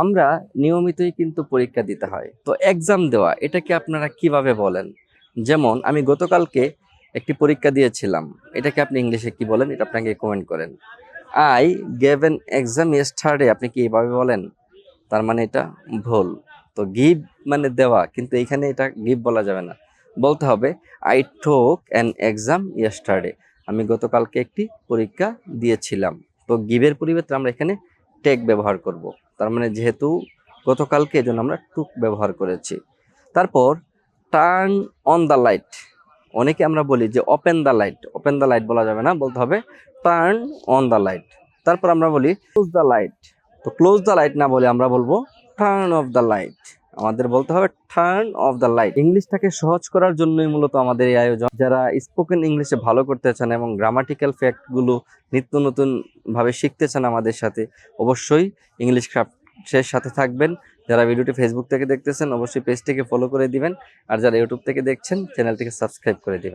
আমরা নিয়মিতই কিন্তু পরীক্ষা দিতে হয়। তো এক্সাম দেওয়া এটাকে আপনারা কিভাবে বলেন? যেমন আমি গতকালকে একটি পরীক্ষা দিয়েছিলাম। এটাকে আপনি ইংলিশে কি বলেন? এটা আপনাকে কমেন্ট করেন। I gave an exam yesterday আপনি কি এভাবে বলেন? তার মানে এটা ভুল। তো গিভ মানে দেওয়া, কিন্তু এইখানে এটা গিভ বলা যাবে না। বলতে হবে আই টোক অ্যান এক্সাম ইয়েস্টারডে। আমি গতকালকে একটি পরীক্ষা দিয়েছিলাম। তো গিভের পরিবর্তে আমরা এখানে টেক ব্যবহার করব। তার মানে যেহেতু গতকালকে এজন্য আমরা টুক ব্যবহার করেছি। তারপর টার্ন অন দ্য লাইট। অনেকে আমরা বলি যে open the light. Open the light বলা যাবে না, বলতে হবে টার্ন অন দ্য লাইট। তারপর আমরা বলি ক্লোজ দ্য লাইট। তো ক্লোজ দ্য লাইট না বলে আমরা বলবো টার্ন অফ দ্য লাইট। আমাদের বলতে হবে টার্ন অফ দ্য লাইট। ইংলিশটাকে সহজ করার জন্যই মূলত আমাদের এই আয়োজন। যারা স্পোকেন ইংলিশে ভালো করতে চান এবং গ্রামাটিক্যাল ফ্যাক্টগুলো নিত্য নতুন ভাবে শিখতে চান আমাদের সাথে, অবশ্যই ইংলিশ ক্রাফটের সাথে থাকবেন। যারা ভিডিওটি ফেসবুক থেকে দেখতেছেন অবশ্যই পেজটিকে ফলো করে দিবেন, আর যারা ইউটিউব থেকে দেখছেন চ্যানেলটিকে সাবস্ক্রাইব করে দিবেন।